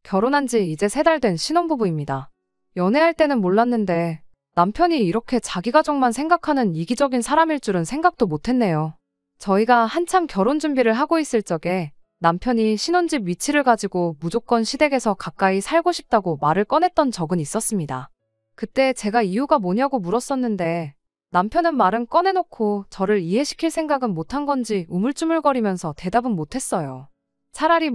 결혼한 지 이제 3달 된 신혼부부입니다. 연애할 때는 몰랐는데 남편이 이렇게 자기 가족만 생각하는 이기적인 사람일 줄은 생각도 못했네요. 저희가 한참 결혼 준비를 하고 있을 적에 남편이 신혼집 위치를 가지고 무조건 시댁에서 가까이 살고 싶다고 말을 꺼냈던 적은 있었습니다. 그때 제가 이유가 뭐냐고 물었었는데 남편은 말은 꺼내놓고 저를 이해시킬 생각은 못한 건지 우물쭈물거리면서 대답은 못했어요. 차라리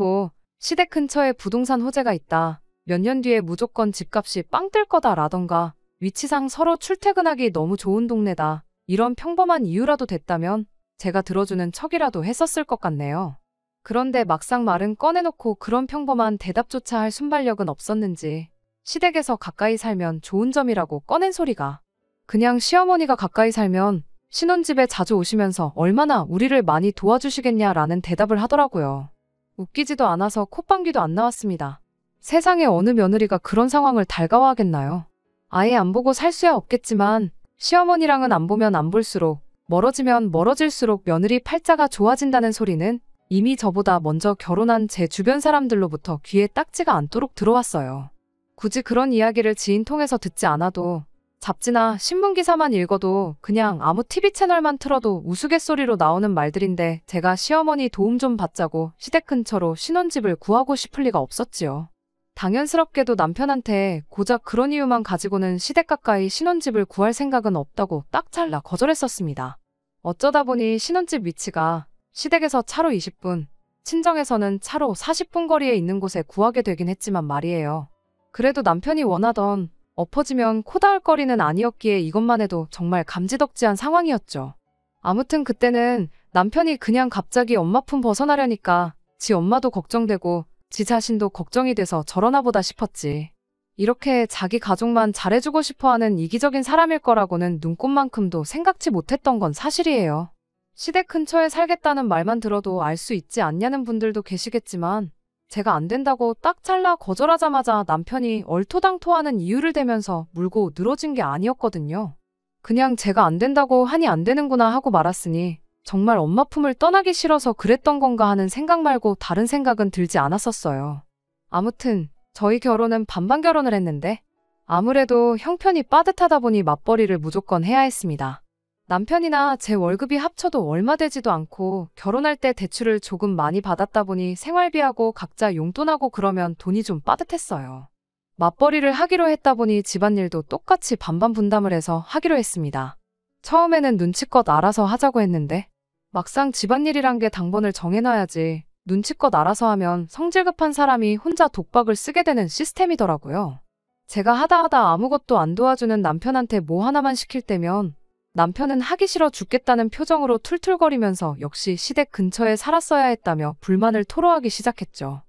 시댁 근처에 부동산 호재가 있다, 몇 년 뒤에 무조건 집값이 빵 뜰 거다 라던가 위치상 서로 출퇴근하기 너무 좋은 동네다, 이런 평범한 이유라도 됐다면 제가 들어주는 척이라도 했었을 것 같네요. 그런데 막상 말은 꺼내놓고 그런 평범한 대답조차 할 순발력은 없었는지 시댁에서 가까이 살면 좋은 점이라고 꺼낸 소리가 그냥 시어머니가 가까이 살면 신혼집에 자주 오시면서 얼마나 우리를 많이 도와주시겠냐라는 대답을 하더라고요. 웃기지도 않아서 콧방귀도 안 나왔습니다. 세상에 어느 며느리가 그런 상황을 달가워하겠나요? 아예 안 보고 살 수야 없겠지만 시어머니랑은 안 보면 안 볼수록 멀어지면 멀어질수록 며느리 팔자가 좋아진다는 소리는 이미 저보다 먼저 결혼한 제 주변 사람들로부터 귀에 딱지가 않도록 들어왔어요. 굳이 그런 이야기를 지인 통해서 듣지 않아도 잡지나 신문기사만 읽어도 그냥 아무 TV 채널만 틀어도 우스갯소리로 나오는 말들인데 제가 시어머니 도움 좀 받자고 시댁 근처로 신혼집을 구하고 싶을 리가 없었지요. 당연스럽게도 남편한테 고작 그런 이유만 가지고는 시댁 가까이 신혼집을 구할 생각은 없다고 딱 잘라 거절했었습니다. 어쩌다 보니 신혼집 위치가 시댁에서 차로 20분, 친정에서는 차로 40분 거리에 있는 곳에 구하게 되긴 했지만 말이에요. 그래도 남편이 원하던 엎어지면 코 닿을 거리는 아니었기에 이것만 해도 정말 감지덕지한 상황이었죠. 아무튼 그때는 남편이 그냥 갑자기 엄마 품 벗어나려니까 지 엄마도 걱정되고 지 자신도 걱정이 돼서 저러나 보다 싶었지. 이렇게 자기 가족만 잘해주고 싶어하는 이기적인 사람일 거라고는 눈꼽만큼도 생각지 못했던 건 사실이에요. 시댁 근처에 살겠다는 말만 들어도 알 수 있지 않냐는 분들도 계시겠지만 제가 안 된다고 딱 잘라 거절하자마자 남편이 얼토당토하는 이유를 대면서 물고 늘어진 게 아니었거든요. 그냥 제가 안 된다고 하니 안 되는구나 하고 말았으니 정말 엄마 품을 떠나기 싫어서 그랬던 건가 하는 생각 말고 다른 생각은 들지 않았었어요. 아무튼 저희 결혼은 반반 결혼을 했는데 아무래도 형편이 빠듯하다 보니 맞벌이를 무조건 해야 했습니다. 남편이나 제 월급이 합쳐도 얼마 되지도 않고 결혼할 때 대출을 조금 많이 받았다 보니 생활비하고 각자 용돈하고 그러면 돈이 좀 빠듯했어요. 맞벌이를 하기로 했다 보니 집안일도 똑같이 반반 분담을 해서 하기로 했습니다. 처음에는 눈치껏 알아서 하자고 했는데 막상 집안일이란 게 당번을 정해놔야지 눈치껏 알아서 하면 성질 급한 사람이 혼자 독박을 쓰게 되는 시스템이더라고요. 제가 하다 아무것도 안 도와주는 남편한테 뭐 하나만 시킬 때면 남편은 하기 싫어 죽겠다는 표정으로 툴툴거리면서 역시 시댁 근처에 살았어야 했다며 불만을 토로하기 시작했죠.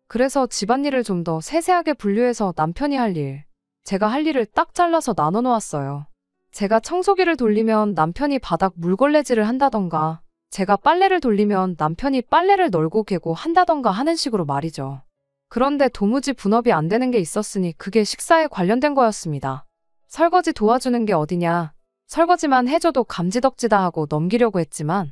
그래서 집안일을 좀 더 세세하게 분류해서 남편이 할 일, 제가 할 일을 딱 잘라서 나눠 놓았어요. 제가 청소기를 돌리면 남편이 바닥 물걸레질을 한다던가 제가 빨래를 돌리면 남편이 빨래를 널고 개고 한다던가 하는 식으로 말이죠. 그런데 도무지 분업이 안 되는 게 있었으니 그게 식사에 관련된 거였습니다. 설거지 도와주는 게 어디냐, 설거지만 해줘도 감지덕지다 하고 넘기려고 했지만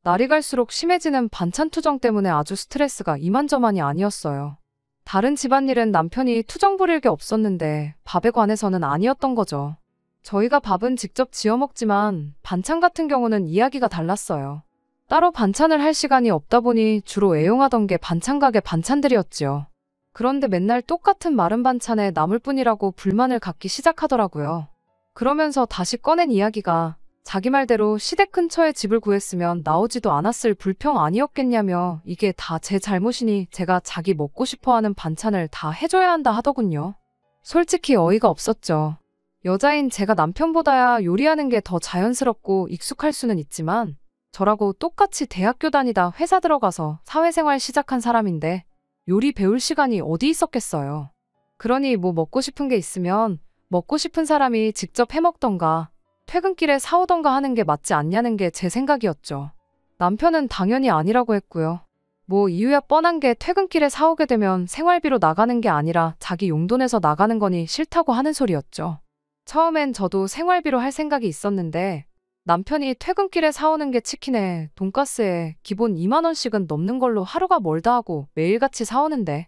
날이 갈수록 심해지는 반찬 투정 때문에 아주 스트레스가 이만저만이 아니었어요. 다른 집안일은 남편이 투정 부릴 게 없었는데 밥에 관해서는 아니었던 거죠. 저희가 밥은 직접 지어 먹지만 반찬 같은 경우는 이야기가 달랐어요. 따로 반찬을 할 시간이 없다 보니 주로 애용하던 게 반찬 가게 반찬들이었지요. 그런데 맨날 똑같은 마른 반찬에 남을 뿐이라고 불만을 갖기 시작하더라고요. 그러면서 다시 꺼낸 이야기가 자기 말대로 시댁 근처에 집을 구했으면 나오지도 않았을 불평 아니었겠냐며 이게 다 제 잘못이니 제가 자기 먹고 싶어하는 반찬을 다 해줘야 한다 하더군요. 솔직히 어이가 없었죠. 여자인 제가 남편보다야 요리하는 게 더 자연스럽고 익숙할 수는 있지만 저라고 똑같이 대학교 다니다 회사 들어가서 사회생활 시작한 사람인데 요리 배울 시간이 어디 있었겠어요. 그러니 뭐 먹고 싶은 게 있으면 먹고 싶은 사람이 직접 해먹던가 퇴근길에 사오던가 하는 게 맞지 않냐는 게 제 생각이었죠. 남편은 당연히 아니라고 했고요. 뭐 이유야 뻔한 게 퇴근길에 사오게 되면 생활비로 나가는 게 아니라 자기 용돈에서 나가는 거니 싫다고 하는 소리였죠. 처음엔 저도 생활비로 할 생각이 있었는데 남편이 퇴근길에 사오는 게 치킨에 돈가스에 기본 2만 원씩은 넘는 걸로 하루가 멀다 하고 매일같이 사오는데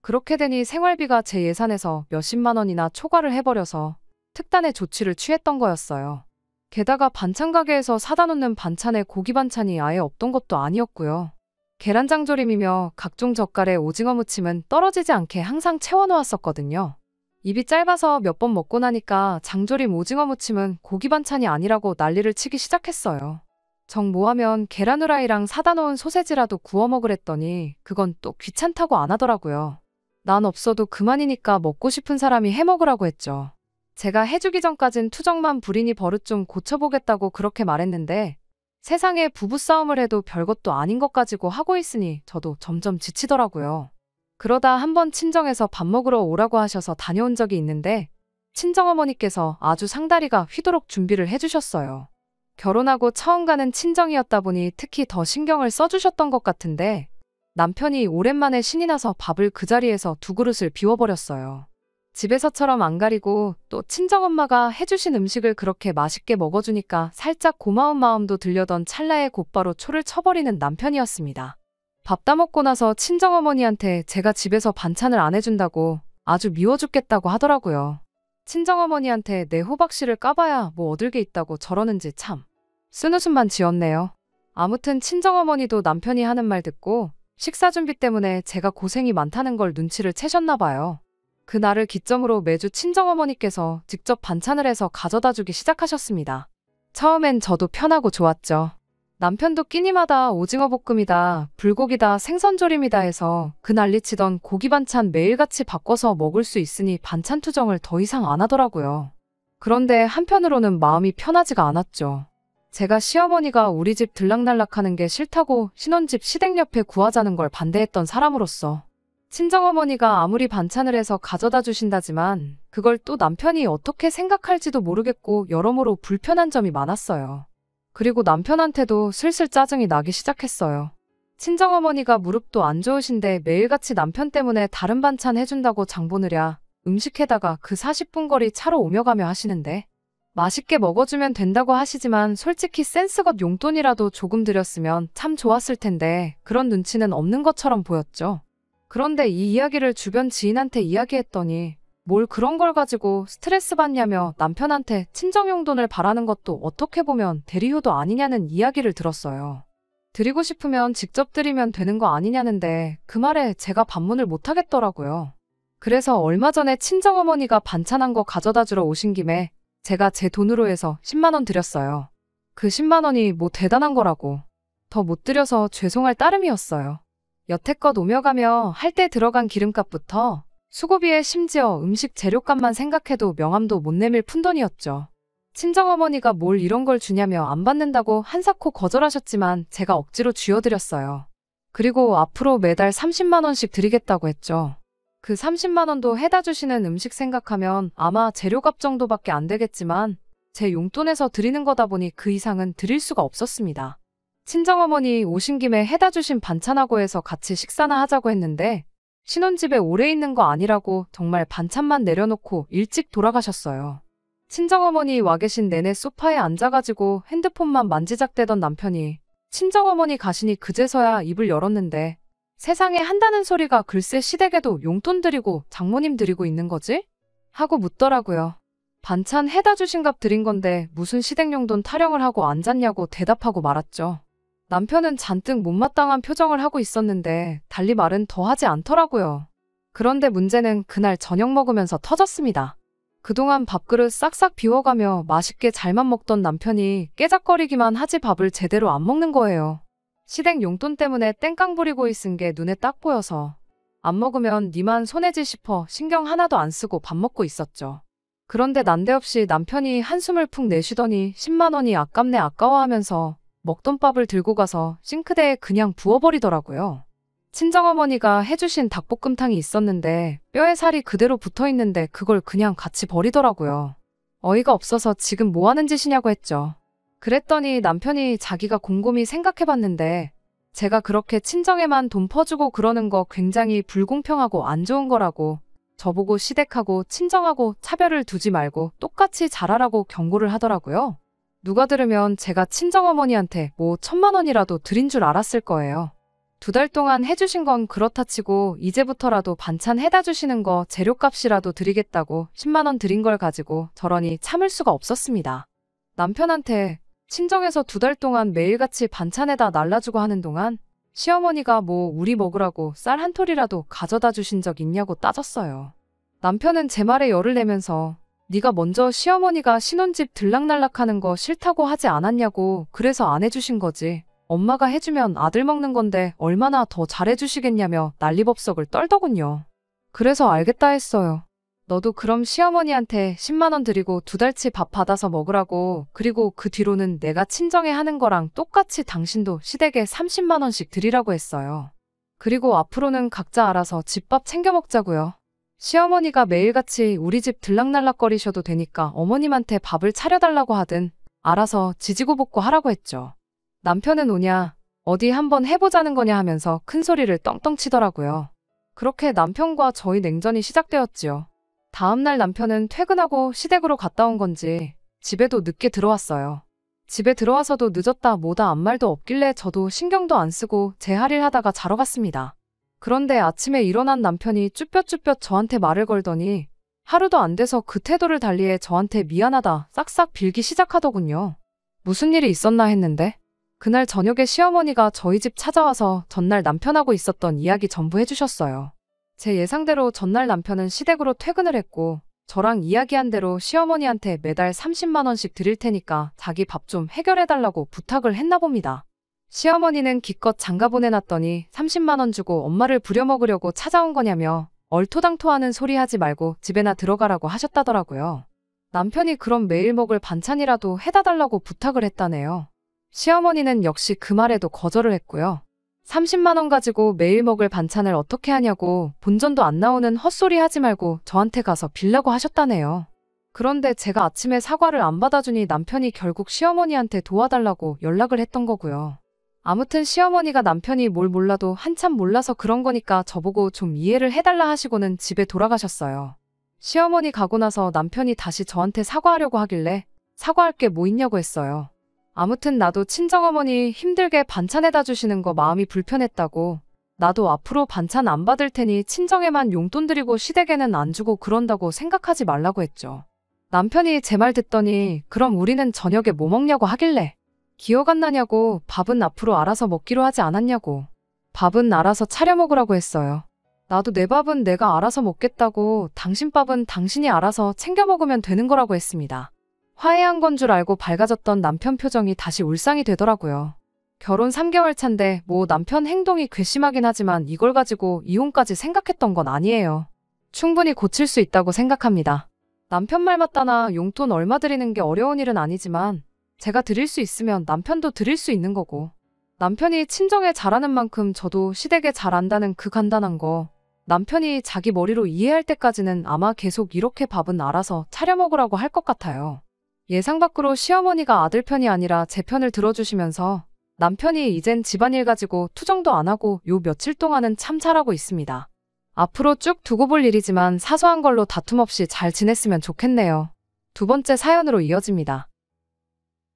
그렇게 되니 생활비가 제 예산에서 몇십만 원이나 초과를 해버려서 특단의 조치를 취했던 거였어요. 게다가 반찬 가게에서 사다 놓는 반찬에 고기 반찬이 아예 없던 것도 아니었고요. 계란장조림이며 각종 젓갈에 오징어 무침은 떨어지지 않게 항상 채워놓았었거든요. 입이 짧아서 몇 번 먹고 나니까 장조림 오징어 무침은 고기 반찬이 아니라고 난리를 치기 시작했어요. 정 뭐하면 계란 후라이랑 사다 놓은 소세지라도 구워 먹으랬더니 그건 또 귀찮다고 안 하더라고요. 난 없어도 그만이니까 먹고 싶은 사람이 해 먹으라고 했죠. 제가 해주기 전까진 투정만 부리니 버릇 좀 고쳐보겠다고 그렇게 말했는데 세상에 부부싸움을 해도 별것도 아닌 것 가지고 하고 있으니 저도 점점 지치더라고요. 그러다 한번 친정에서 밥 먹으러 오라고 하셔서 다녀온 적이 있는데 친정어머니께서 아주 상다리가 휘도록 준비를 해주셨어요. 결혼하고 처음 가는 친정이었다 보니 특히 더 신경을 써주셨던 것 같은데 남편이 오랜만에 신이 나서 밥을 그 자리에서 두 그릇을 비워버렸어요. 집에서처럼 안 가리고 또 친정엄마가 해주신 음식을 그렇게 맛있게 먹어주니까 살짝 고마운 마음도 들려던 찰나에 곧바로 초를 쳐버리는 남편이었습니다. 밥 다 먹고 나서 친정어머니한테 제가 집에서 반찬을 안 해준다고 아주 미워 죽겠다고 하더라고요. 친정어머니한테 내 호박씨를 까봐야 뭐 얻을 게 있다고 저러는지 참 쓴웃음만 지었네요. 아무튼 친정어머니도 남편이 하는 말 듣고 식사 준비 때문에 제가 고생이 많다는 걸 눈치를 채셨나 봐요. 그날을 기점으로 매주 친정어머니께서 직접 반찬을 해서 가져다 주기 시작하셨습니다. 처음엔 저도 편하고 좋았죠. 남편도 끼니마다 오징어 볶음이다, 불고기다, 생선조림이다 해서 그 난리치던 고기 반찬 매일같이 바꿔서 먹을 수 있으니 반찬 투정을 더 이상 안 하더라고요. 그런데 한편으로는 마음이 편하지가 않았죠. 제가 시어머니가 우리 집 들락날락하는 게 싫다고 신혼집 시댁 옆에 구하자는 걸 반대했던 사람으로서 친정어머니가 아무리 반찬을 해서 가져다 주신다지만 그걸 또 남편이 어떻게 생각할지도 모르겠고 여러모로 불편한 점이 많았어요. 그리고 남편한테도 슬슬 짜증이 나기 시작했어요. 친정어머니가 무릎도 안 좋으신데 매일같이 남편 때문에 다른 반찬 해준다고 장 보느랴 음식해다가 그 40분 거리 차로 오며 가며 하시는데 맛있게 먹어주면 된다고 하시지만 솔직히 센스껏 용돈이라도 조금 드렸으면 참 좋았을 텐데 그런 눈치는 없는 것처럼 보였죠. 그런데 이 이야기를 주변 지인한테 이야기했더니 뭘 그런 걸 가지고 스트레스 받냐며 남편한테 친정용돈을 바라는 것도 어떻게 보면 대리효도 아니냐는 이야기를 들었어요. 드리고 싶으면 직접 드리면 되는 거 아니냐는데 그 말에 제가 반문을 못 하겠더라고요. 그래서 얼마 전에 친정어머니가 반찬한 거 가져다 주러 오신 김에 제가 제 돈으로 해서 10만 원 드렸어요. 그 10만 원이 뭐 대단한 거라고. 더 못 드려서 죄송할 따름이었어요. 여태껏 오며 가며 할 때 들어간 기름값부터 수고비에 심지어 음식 재료값만 생각해도 명함도 못 내밀 푼돈이었죠. 친정어머니가 뭘 이런 걸 주냐며 안 받는다고 한사코 거절하셨지만 제가 억지로 쥐어드렸어요. 그리고 앞으로 매달 30만 원씩 드리겠다고 했죠. 그 30만 원도 해다 주시는 음식 생각하면 아마 재료값 정도밖에 안 되겠지만 제 용돈에서 드리는 거다 보니 그 이상은 드릴 수가 없었습니다. 친정어머니 오신 김에 해다 주신 반찬하고 해서 같이 식사나 하자고 했는데 신혼집에 오래 있는 거 아니라고 정말 반찬만 내려놓고 일찍 돌아가셨어요. 친정어머니 와 계신 내내 소파에 앉아가지고 핸드폰만 만지작대던 남편이 친정어머니 가시니 그제서야 입을 열었는데 세상에 한다는 소리가 글쎄 시댁에도 용돈 드리고 장모님 드리고 있는 거지? 하고 묻더라고요. 반찬 해다 주신 값 드린 건데 무슨 시댁 용돈 타령을 하고 앉았냐고 대답하고 말았죠. 남편은 잔뜩 못마땅한 표정을 하고 있었는데 달리 말은 더 하지 않더라고요. 그런데 문제는 그날 저녁 먹으면서 터졌습니다. 그동안 밥그릇 싹싹 비워가며 맛있게 잘만 먹던 남편이 깨작거리기만 하지 밥을 제대로 안 먹는 거예요. 시댁 용돈 때문에 땡깡 부리고 있은 게 눈에 딱 보여서 안 먹으면 니만 손해지 싶어 신경 하나도 안 쓰고 밥 먹고 있었죠. 그런데 난데없이 남편이 한숨을 푹 내쉬더니 10만 원이 아깝네 아까워하면서 먹던 밥을 들고 가서 싱크대에 그냥 부어버리더라고요. 친정어머니가 해주신 닭볶음탕이 있었는데 뼈에 살이 그대로 붙어있는데 그걸 그냥 같이 버리더라고요. 어이가 없어서 지금 뭐 하는 짓이냐고 했죠. 그랬더니 남편이 자기가 곰곰이 생각해봤는데 제가 그렇게 친정에만 돈 퍼주고 그러는 거 굉장히 불공평하고 안 좋은 거라고 저보고 시댁하고 친정하고 차별을 두지 말고 똑같이 잘하라고 경고를 하더라고요. 누가 들으면 제가 친정어머니한테 뭐 1,000만 원이라도 드린 줄 알았을 거예요. 2달 동안 해주신 건 그렇다 치고 이제부터라도 반찬 해다 주시는 거 재료값이라도 드리겠다고 10만 원 드린 걸 가지고 저러니 참을 수가 없었습니다. 남편한테 친정에서 2달 동안 매일같이 반찬에다 날라주고 하는 동안 시어머니가 뭐 우리 먹으라고 쌀 한 톨이라도 가져다 주신 적 있냐고 따졌어요. 남편은 제 말에 열을 내면서 네가 먼저 시어머니가 신혼집 들락날락하는 거 싫다고 하지 않았냐고 그래서 안 해주신 거지. 엄마가 해주면 아들 먹는 건데 얼마나 더 잘해주시겠냐며 난리법석을 떨더군요. 그래서 알겠다 했어요. 너도 그럼 시어머니한테 10만 원 드리고 2달치 밥 받아서 먹으라고 그리고 그 뒤로는 내가 친정에 하는 거랑 똑같이 당신도 시댁에 30만 원씩 드리라고 했어요. 그리고 앞으로는 각자 알아서 집밥 챙겨 먹자고요. 시어머니가 매일같이 우리 집 들락날락거리셔도 되니까 어머님한테 밥을 차려달라고 하든 알아서 지지고 볶고 하라고 했죠. 남편은 오냐 어디 한번 해보자는 거냐 하면서 큰 소리를 떵떵 치더라고요. 그렇게 남편과 저희 냉전이 시작되었지요. 다음날 남편은 퇴근하고 시댁으로 갔다 온 건지 집에도 늦게 들어왔어요. 집에 들어와서도 늦었다 뭐다 아무 말도 없길래 저도 신경도 안 쓰고 제 할 일 하다가 자러 갔습니다. 그런데 아침에 일어난 남편이 쭈뼛쭈뼛 저한테 말을 걸더니 하루도 안 돼서 그 태도를 달리해 저한테 미안하다 싹싹 빌기 시작하더군요. 무슨 일이 있었나 했는데 그날 저녁에 시어머니가 저희 집 찾아와서 전날 남편하고 있었던 이야기 전부 해주셨어요. 제 예상대로 전날 남편은 시댁으로 퇴근을 했고 저랑 이야기한 대로 시어머니한테 매달 30만 원씩 드릴 테니까 자기 밥 좀 해결해달라고 부탁을 했나 봅니다. 시어머니는 기껏 장가 보내놨더니 30만 원 주고 엄마를 부려먹으려고 찾아온 거냐며 얼토당토하는 소리 하지 말고 집에나 들어가라고 하셨다더라고요. 남편이 그럼 매일 먹을 반찬이라도 해다 달라고 부탁을 했다네요. 시어머니는 역시 그 말에도 거절을 했고요. 30만 원 가지고 매일 먹을 반찬을 어떻게 하냐고 본전도 안 나오는 헛소리 하지 말고 저한테 가서 빌라고 하셨다네요. 그런데 제가 아침에 사과를 안 받아주니 남편이 결국 시어머니한테 도와달라고 연락을 했던 거고요. 아무튼 시어머니가 남편이 뭘 몰라도 한참 몰라서 그런 거니까 저보고 좀 이해를 해달라 하시고는 집에 돌아가셨어요. 시어머니 가고 나서 남편이 다시 저한테 사과하려고 하길래 사과할 게 뭐 있냐고 했어요. 아무튼 나도 친정어머니 힘들게 반찬해다 주시는 거 마음이 불편했다고 나도 앞으로 반찬 안 받을 테니 친정에만 용돈 드리고 시댁에는 안 주고 그런다고 생각하지 말라고 했죠. 남편이 제 말 듣더니 그럼 우리는 저녁에 뭐 먹냐고 하길래 기억 안 나냐고 밥은 앞으로 알아서 먹기로 하지 않았냐고 밥은 알아서 차려 먹으라고 했어요. 나도 내 밥은 내가 알아서 먹겠다고 당신 밥은 당신이 알아서 챙겨 먹으면 되는 거라고 했습니다. 화해한 건 줄 알고 밝아졌던 남편 표정이 다시 울상이 되더라고요. 결혼 3개월 차인데 뭐 남편 행동이 괘씸하긴 하지만 이걸 가지고 이혼까지 생각했던 건 아니에요. 충분히 고칠 수 있다고 생각합니다. 남편 말 맞다나 용돈 얼마 드리는 게 어려운 일은 아니지만 제가 드릴 수 있으면 남편도 드릴 수 있는 거고 남편이 친정에 잘하는 만큼 저도 시댁에 잘한다는 그 간단한 거 남편이 자기 머리로 이해할 때까지는 아마 계속 이렇게 밥은 알아서 차려 먹으라고 할 것 같아요. 예상 밖으로 시어머니가 아들 편이 아니라 제 편을 들어주시면서 남편이 이젠 집안일 가지고 투정도 안 하고 요 며칠 동안은 참 잘하고 있습니다. 앞으로 쭉 두고 볼 일이지만 사소한 걸로 다툼 없이 잘 지냈으면 좋겠네요. 2번째 사연으로 이어집니다.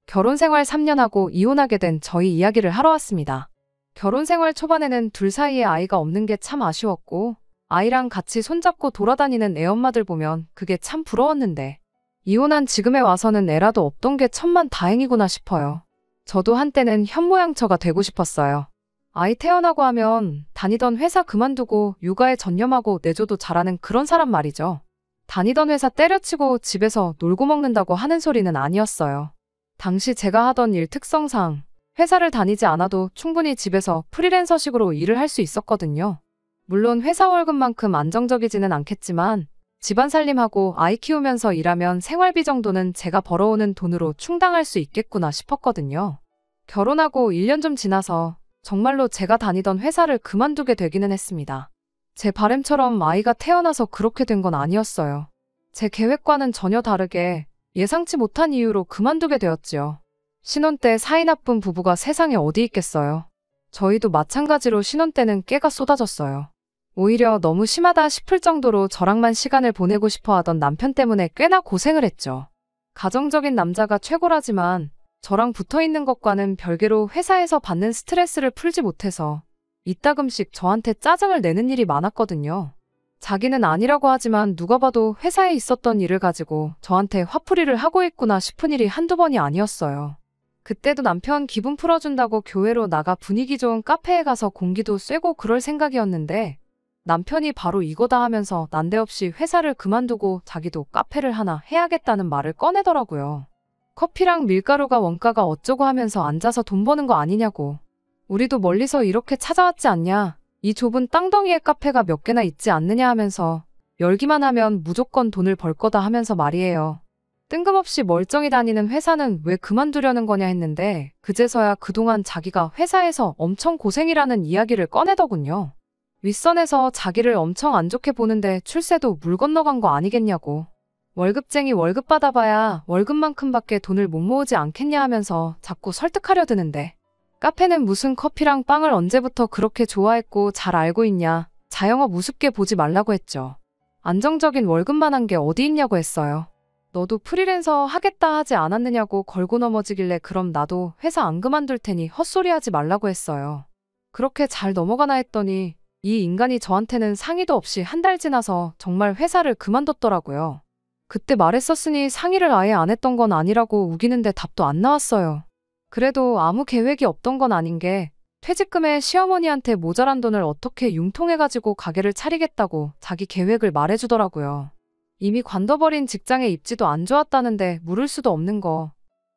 결혼 생활 3년 하고 이혼하게 된 저희 이야기를 하러 왔습니다. 결혼 생활 초반에는 둘 사이에 아이가 없는 게 참 아쉬웠고 아이랑 같이 손잡고 돌아다니는 애엄마들 보면 그게 참 부러웠는데 이혼한 지금에 와서는 애라도 없던 게 천만 다행이구나 싶어요. 저도 한때는 현모양처가 되고 싶었어요. 아이 태어나고 하면 다니던 회사 그만두고 육아에 전념하고 내줘도 잘하는 그런 사람 말이죠. 다니던 회사 때려치고 집에서 놀고 먹는다고 하는 소리는 아니었어요. 당시 제가 하던 일 특성상 회사를 다니지 않아도 충분히 집에서 프리랜서식으로 일을 할 수 있었거든요. 물론 회사 월급만큼 안정적이지는 않겠지만 집안 살림하고 아이 키우면서 일하면 생활비 정도는 제가 벌어오는 돈으로 충당할 수 있겠구나 싶었거든요. 결혼하고 1년 좀 지나서 정말로 제가 다니던 회사를 그만두게 되기는 했습니다. 제 바람처럼 아이가 태어나서 그렇게 된 건 아니었어요. 제 계획과는 전혀 다르게 예상치 못한 이유로 그만두게 되었지요. 신혼 때 사이 나쁜 부부가 세상에 어디 있겠어요. 저희도 마찬가지로 신혼 때는 깨가 쏟아졌어요. 오히려 너무 심하다 싶을 정도로 저랑만 시간을 보내고 싶어 하던 남편 때문에 꽤나 고생을 했죠. 가정적인 남자가 최고라지만 저랑 붙어있는 것과는 별개로 회사에서 받는 스트레스를 풀지 못해서 이따금씩 저한테 짜증을 내는 일이 많았거든요. 자기는 아니라고 하지만 누가 봐도 회사에 있었던 일을 가지고 저한테 화풀이를 하고 있구나 싶은 일이 한두 번이 아니었어요. 그때도 남편 기분 풀어준다고 교회로 나가 분위기 좋은 카페에 가서 공기도 쐬고 그럴 생각이었는데 남편이 바로 이거다 하면서 난데없이 회사를 그만두고 자기도 카페를 하나 해야겠다는 말을 꺼내더라고요. 커피랑 밀가루가 원가가 어쩌고 하면서 앉아서 돈 버는 거 아니냐고. 우리도 멀리서 이렇게 찾아왔지 않냐. 이 좁은 땅덩이에 카페가 몇 개나 있지 않느냐 하면서 열기만 하면 무조건 돈을 벌 거다 하면서 말이에요. 뜬금없이 멀쩡히 다니는 회사는 왜 그만두려는 거냐 했는데 그제서야 그동안 자기가 회사에서 엄청 고생이라는 이야기를 꺼내더군요. 윗선에서 자기를 엄청 안 좋게 보는데 출세도 물 건너간 거 아니겠냐고. 월급쟁이 월급 받아봐야 월급만큼밖에 돈을 못 모으지 않겠냐 하면서 자꾸 설득하려 드는데 카페는 무슨 커피랑 빵을 언제부터 그렇게 좋아했고 잘 알고 있냐. 자영업 우습게 보지 말라고 했죠. 안정적인 월급만 한 게 어디 있냐고 했어요. 너도 프리랜서 하겠다 하지 않았느냐고 걸고 넘어지길래 그럼 나도 회사 안 그만둘 테니 헛소리하지 말라고 했어요. 그렇게 잘 넘어가나 했더니 이 인간이 저한테는 상의도 없이 한 달 지나서 정말 회사를 그만뒀더라고요. 그때 말했었으니 상의를 아예 안 했던 건 아니라고 우기는데 답도 안 나왔어요. 그래도 아무 계획이 없던 건 아닌 게 퇴직금에 시어머니한테 모자란 돈을 어떻게 융통해가지고 가게를 차리겠다고 자기 계획을 말해주더라고요. 이미 관둬버린 직장에 입지도 안 좋았다는데 물을 수도 없는 거.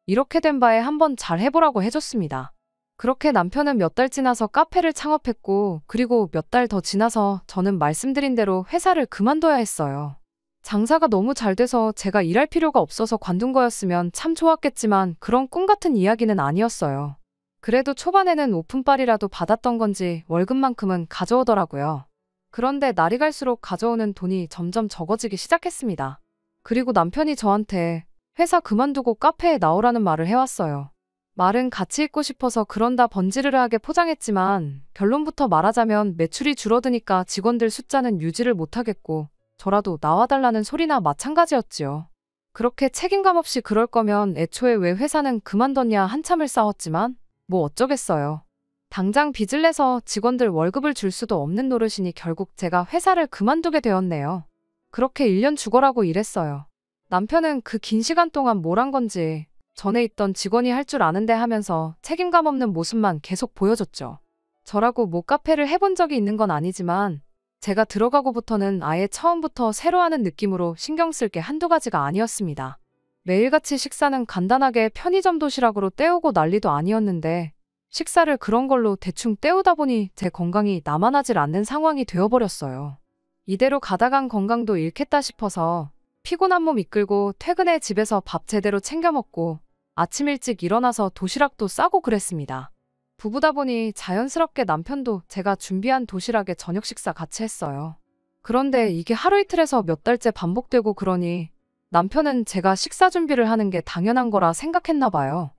이렇게 된 바에 한번 잘 해보라고 해줬습니다. 그렇게 남편은 몇 달 지나서 카페를 창업했고 그리고 몇 달 더 지나서 저는 말씀드린 대로 회사를 그만둬야 했어요. 장사가 너무 잘 돼서 제가 일할 필요가 없어서 관둔 거였으면 참 좋았겠지만 그런 꿈 같은 이야기는 아니었어요. 그래도 초반에는 오픈빨이라도 받았던 건지 월급만큼은 가져오더라고요. 그런데 날이 갈수록 가져오는 돈이 점점 적어지기 시작했습니다. 그리고 남편이 저한테 회사 그만두고 카페에 나오라는 말을 해왔어요. 말은 같이 있고 싶어서 그런다 번지르르하게 포장했지만 결론부터 말하자면 매출이 줄어드니까 직원들 숫자는 유지를 못하겠고 저라도 나와달라는 소리나 마찬가지였지요. 그렇게 책임감 없이 그럴 거면 애초에 왜 회사는 그만뒀냐 한참을 싸웠지만 뭐 어쩌겠어요. 당장 빚을 내서 직원들 월급을 줄 수도 없는 노릇이니 결국 제가 회사를 그만두게 되었네요. 그렇게 1년 죽어라고 일했어요. 남편은 그 긴 시간 동안 뭘 한 건지 전에 있던 직원이 할 줄 아는데 하면서 책임감 없는 모습만 계속 보여줬죠. 저라고 뭐 카페를 해본 적이 있는 건 아니지만 제가 들어가고부터는 아예 처음부터 새로 하는 느낌으로 신경 쓸 게 한두 가지가 아니었습니다. 매일같이 식사는 간단하게 편의점 도시락으로 때우고 난리도 아니었는데 식사를 그런 걸로 대충 때우다 보니 제 건강이 남아나질 않는 상황이 되어버렸어요. 이대로 가다간 건강도 잃겠다 싶어서 피곤한 몸 이끌고 퇴근에 집에서 밥 제대로 챙겨 먹고 아침 일찍 일어나서 도시락도 싸고 그랬습니다. 부부다 보니 자연스럽게 남편도 제가 준비한 도시락에 저녁 식사 같이 했어요. 그런데 이게 하루 이틀에서 몇 달째 반복되고 그러니 남편은 제가 식사 준비를 하는 게 당연한 거라 생각했나 봐요.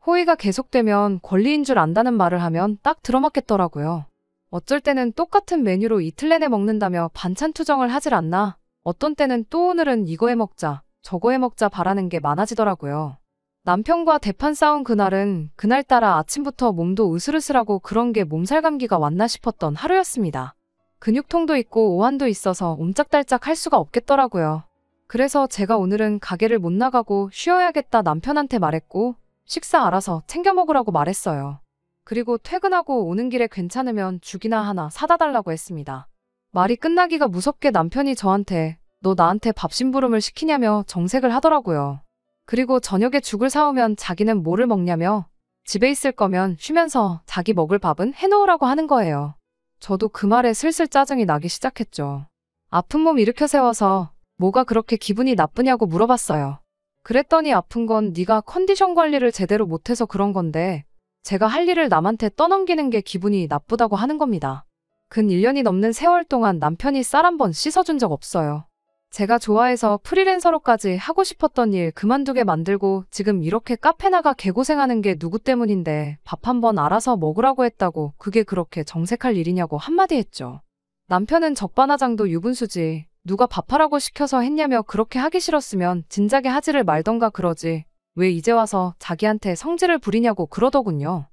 호의가 계속되면 권리인 줄 안다는 말을 하면 딱 들어맞겠더라고요. 어쩔 때는 똑같은 메뉴로 이틀 내내 먹는다며 반찬 투정을 하질 않나, 어떤 때는 또 오늘은 이거 해 먹자, 저거 해 먹자 바라는 게 많아지더라고요. 남편과 대판 싸운 그날은 그날따라 아침부터 몸도 으슬으슬하고 그런 게 몸살 감기가 왔나 싶었던 하루였습니다. 근육통도 있고 오한도 있어서 옴짝달짝 할 수가 없겠더라고요. 그래서 제가 오늘은 가게를 못 나가고 쉬어야겠다 남편한테 말했고 식사 알아서 챙겨 먹으라고 말했어요. 그리고 퇴근하고 오는 길에 괜찮으면 죽이나 하나 사다 달라고 했습니다. 말이 끝나기가 무섭게 남편이 저한테 너 나한테 밥 심부름을 시키냐며 정색을 하더라고요. 그리고 저녁에 죽을 사오면 자기는 뭐를 먹냐며 집에 있을 거면 쉬면서 자기 먹을 밥은 해놓으라고 하는 거예요. 저도 그 말에 슬슬 짜증이 나기 시작했죠. 아픈 몸 일으켜 세워서 뭐가 그렇게 기분이 나쁘냐고 물어봤어요. 그랬더니 아픈 건 네가 컨디션 관리를 제대로 못해서 그런 건데 제가 할 일을 남한테 떠넘기는 게 기분이 나쁘다고 하는 겁니다. 근 1년이 넘는 세월 동안 남편이 쌀 한 번 씻어준 적 없어요. 제가 좋아해서 프리랜서로까지 하고 싶었던 일 그만두게 만들고 지금 이렇게 카페 나가 개고생하는 게 누구 때문인데 밥 한 번 알아서 먹으라고 했다고 그게 그렇게 정색할 일이냐고 한마디 했죠. 남편은 적반하장도 유분수지 누가 밥하라고 시켜서 했냐며 그렇게 하기 싫었으면 진작에 하지를 말던가 그러지 왜 이제 와서 자기한테 성질을 부리냐고 그러더군요.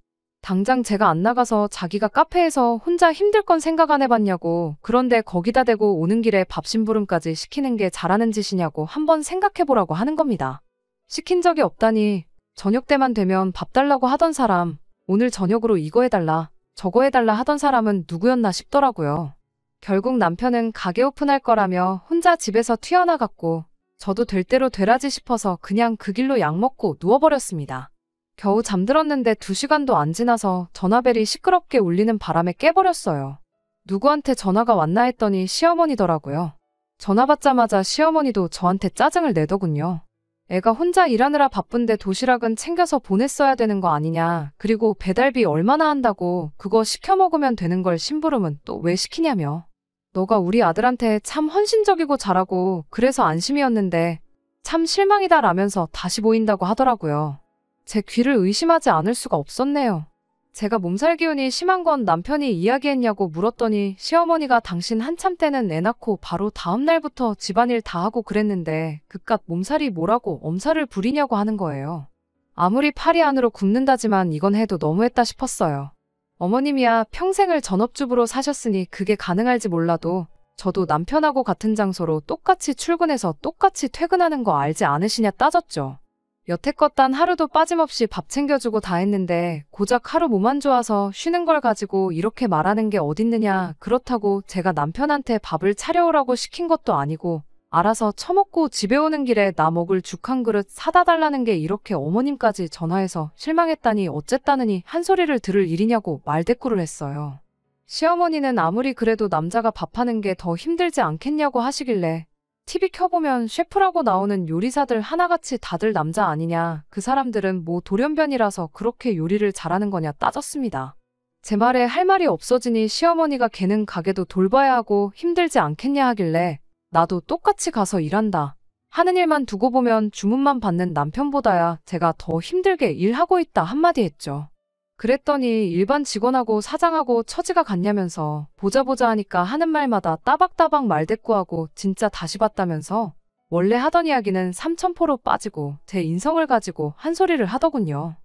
당장 제가 안 나가서 자기가 카페에서 혼자 힘들 건 생각 안 해봤냐고, 그런데 거기다 대고 오는 길에 밥 심부름까지 시키는 게 잘하는 짓이냐고 한번 생각해보라고 하는 겁니다. 시킨 적이 없다니, 저녁 때만 되면 밥 달라고 하던 사람, 오늘 저녁으로 이거 해달라, 저거 해달라 하던 사람은 누구였나 싶더라고요. 결국 남편은 가게 오픈할 거라며 혼자 집에서 튀어나갔고, 저도 될 대로 되라지 싶어서 그냥 그 길로 약 먹고 누워버렸습니다. 겨우 잠들었는데 2시간도 안 지나서 전화벨이 시끄럽게 울리는 바람에 깨버렸어요. 누구한테 전화가 왔나 했더니 시어머니더라고요. 전화 받자마자 시어머니도 저한테 짜증을 내더군요. 애가 혼자 일하느라 바쁜데 도시락은 챙겨서 보냈어야 되는 거 아니냐. 그리고 배달비 얼마나 한다고 그거 시켜 먹으면 되는 걸 심부름은 또 왜 시키냐며. 너가 우리 아들한테 참 헌신적이고 잘하고 그래서 안심이었는데 참 실망이다 라면서 다시 보인다고 하더라고요. 제 귀를 의심하지 않을 수가 없었네요. 제가 몸살 기운이 심한 건 남편이 이야기했냐고 물었더니 시어머니가 당신 한참 때는 애 낳고 바로 다음 날부터 집안일 다 하고 그랬는데 그깟 몸살이 뭐라고 엄살을 부리냐고 하는 거예요. 아무리 팔이 안으로 굽는다지만 이건 해도 너무했다 싶었어요. 어머님이야 평생을 전업주부로 사셨으니 그게 가능할지 몰라도 저도 남편하고 같은 장소로 똑같이 출근해서 똑같이 퇴근하는 거 알지 않으시냐 따졌죠. 여태껏 단 하루도 빠짐없이 밥 챙겨주고 다 했는데 고작 하루 몸 안 좋아서 쉬는 걸 가지고 이렇게 말하는 게 어딨느냐. 그렇다고 제가 남편한테 밥을 차려오라고 시킨 것도 아니고 알아서 처먹고 집에 오는 길에 나 먹을 죽 한 그릇 사다 달라는 게 이렇게 어머님까지 전화해서 실망했다니 어쨌다느니 한 소리를 들을 일이냐고 말대꾸를 했어요. 시어머니는 아무리 그래도 남자가 밥하는 게 더 힘들지 않겠냐고 하시길래 TV 켜보면 셰프라고 나오는 요리사들 하나같이 다들 남자 아니냐. 그 사람들은 뭐 돌연변이라서 그렇게 요리를 잘하는 거냐 따졌습니다. 제 말에 할 말이 없어지니 시어머니가 걔는 가게도 돌봐야 하고 힘들지 않겠냐 하길래 나도 똑같이 가서 일한다. 하는 일만 두고 보면 주문만 받는 남편보다야 제가 더 힘들게 일하고 있다 한마디 했죠. 그랬더니 일반 직원하고 사장하고 처지가 같냐면서 보자 하니까 하는 말마다 따박따박 말대꾸하고 진짜 다시 봤다면서 원래 하던 이야기는 삼천포로 빠지고 제 인성을 가지고 한 소리를 하더군요.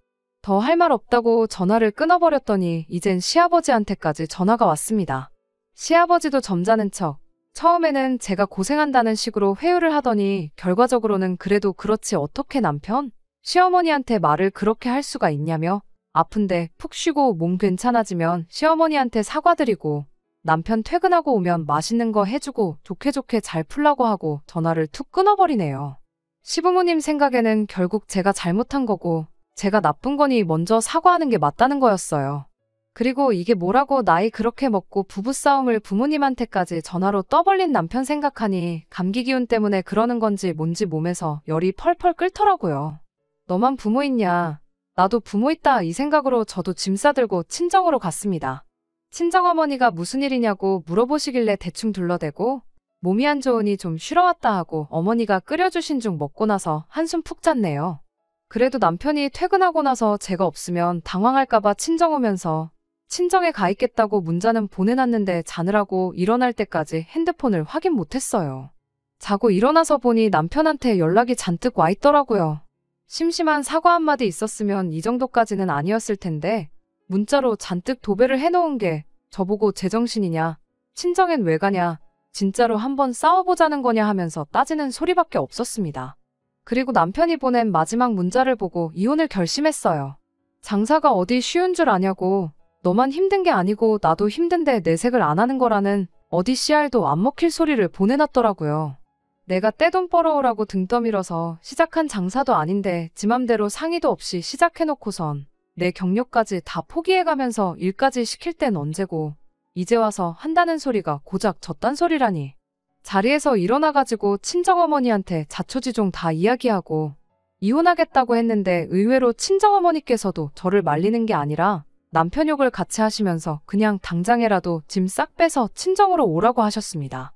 더 할 말 없다고 전화를 끊어버렸더니 이젠 시아버지한테까지 전화가 왔습니다. 시아버지도 점잖은 척 처음에는 제가 고생한다는 식으로 회유를 하더니 결과적으로는 그래도 그렇지 어떻게 남편? 시어머니한테 말을 그렇게 할 수가 있냐며 아픈데 푹 쉬고 몸 괜찮아지면 시어머니한테 사과드리고 남편 퇴근하고 오면 맛있는 거 해주고 좋게 잘 풀라고 하고 전화를 툭 끊어버리네요. 시부모님 생각에는 결국 제가 잘못한 거고 제가 나쁜 거니 먼저 사과하는 게 맞다는 거였어요. 그리고 이게 뭐라고 나이 그렇게 먹고 부부싸움을 부모님한테까지 전화로 떠벌린 남편 생각하니 감기 기운 때문에 그러는 건지 뭔지 몸에서 열이 펄펄 끓더라고요. 너만 부모 있냐? 나도 부모 있다 이 생각으로 저도 짐 싸들고 친정으로 갔습니다. 친정어머니가 무슨 일이냐고 물어보시길래 대충 둘러대고 몸이 안 좋으니 좀 쉬러 왔다 하고 어머니가 끓여주신 죽 먹고 나서 한숨 푹 잤네요. 그래도 남편이 퇴근하고 나서 제가 없으면 당황할까봐 친정 오면서 친정에 가 있겠다고 문자는 보내놨는데 자느라고 일어날 때까지 핸드폰을 확인 못했어요. 자고 일어나서 보니 남편한테 연락이 잔뜩 와 있더라고요. 심심한 사과 한마디 있었으면 이 정도까지는 아니었을 텐데 문자로 잔뜩 도배를 해놓은 게 저보고 제정신이냐, 친정엔 왜 가냐, 진짜로 한번 싸워보자는 거냐 하면서 따지는 소리밖에 없었습니다. 그리고 남편이 보낸 마지막 문자를 보고 이혼을 결심했어요. 장사가 어디 쉬운 줄 아냐고, 너만 힘든 게 아니고 나도 힘든데 내색을 안 하는 거라는 어디 씨알도 안 먹힐 소리를 보내놨더라고요. 내가 떼돈 벌어오라고 등 떠밀어서 시작한 장사도 아닌데 지 맘대로 상의도 없이 시작해놓고선 내 경력까지 다 포기해가면서 일까지 시킬 땐 언제고 이제 와서 한다는 소리가 고작 저딴 소리라니. 자리에서 일어나가지고 친정어머니한테 자초지종 다 이야기하고 이혼하겠다고 했는데 의외로 친정어머니께서도 저를 말리는 게 아니라 남편 욕을 같이 하시면서 그냥 당장에라도 짐 싹 빼서 친정으로 오라고 하셨습니다.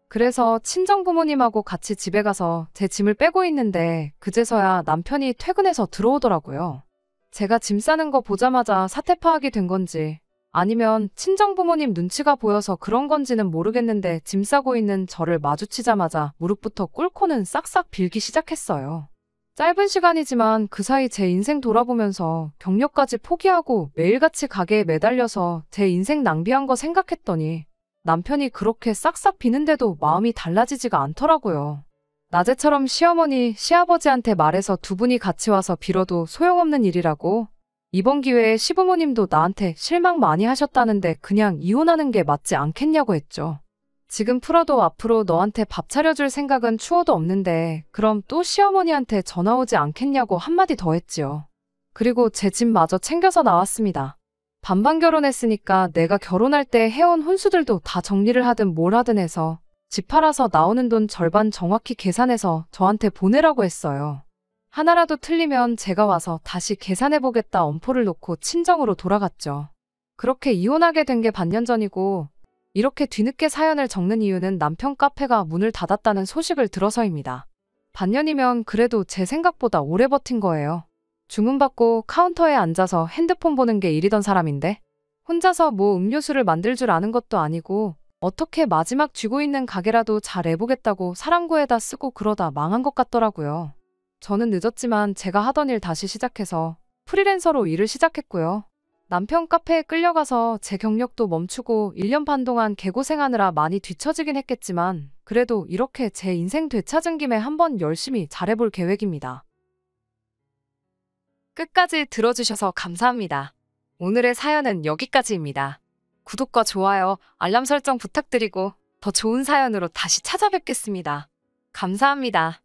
그래서 친정부모님하고 같이 집에 가서 제 짐을 빼고 있는데 그제서야 남편이 퇴근해서 들어오더라고요. 제가 짐 싸는 거 보자마자 사태 파악이 된 건지 아니면 친정부모님 눈치가 보여서 그런 건지는 모르겠는데 짐 싸고 있는 저를 마주치자마자 무릎부터 꿇고는 싹싹 빌기 시작했어요. 짧은 시간이지만 그 사이 제 인생 돌아보면서 경력까지 포기하고 매일같이 가게에 매달려서 제 인생 낭비한 거 생각했더니 남편이 그렇게 싹싹 비는데도 마음이 달라지지가 않더라고요. 낮에처럼 시어머니, 시아버지한테 말해서 두 분이 같이 와서 빌어도 소용없는 일이라고. 이번 기회에 시부모님도 나한테 실망 많이 하셨다는데 그냥 이혼하는 게 맞지 않겠냐고 했죠. 지금 풀어도 앞으로 너한테 밥 차려줄 생각은 추워도 없는데 그럼 또 시어머니한테 전화 오지 않겠냐고 한마디 더 했지요. 그리고 제 집마저 챙겨서 나왔습니다. 반반 결혼했으니까 내가 결혼할 때 해온 혼수들도 다 정리를 하든 뭘 하든 해서 집 팔아서 나오는 돈 절반 정확히 계산해서 저한테 보내라고 했어요. 하나라도 틀리면 제가 와서 다시 계산해보겠다 엄포를 놓고 친정으로 돌아갔죠. 그렇게 이혼하게 된 게 반년 전이고 이렇게 뒤늦게 사연을 적는 이유는 남편 카페가 문을 닫았다는 소식을 들어서입니다. 반년이면 그래도 제 생각보다 오래 버틴 거예요. 주문받고 카운터에 앉아서 핸드폰 보는 게 일이던 사람인데 혼자서 뭐 음료수를 만들 줄 아는 것도 아니고 어떻게 마지막 쥐고 있는 가게라도 잘 해보겠다고 사랑구에다 쓰고 그러다 망한 것 같더라고요. 저는 늦었지만 제가 하던 일 다시 시작해서 프리랜서로 일을 시작했고요. 남편 카페에 끌려가서 제 경력도 멈추고 1년 반 동안 개고생하느라 많이 뒤처지긴 했겠지만 그래도 이렇게 제 인생 되찾은 김에 한번 열심히 잘해볼 계획입니다. 끝까지 들어주셔서 감사합니다. 오늘의 사연은 여기까지입니다. 구독과 좋아요, 알람 설정 부탁드리고 더 좋은 사연으로 다시 찾아뵙겠습니다. 감사합니다.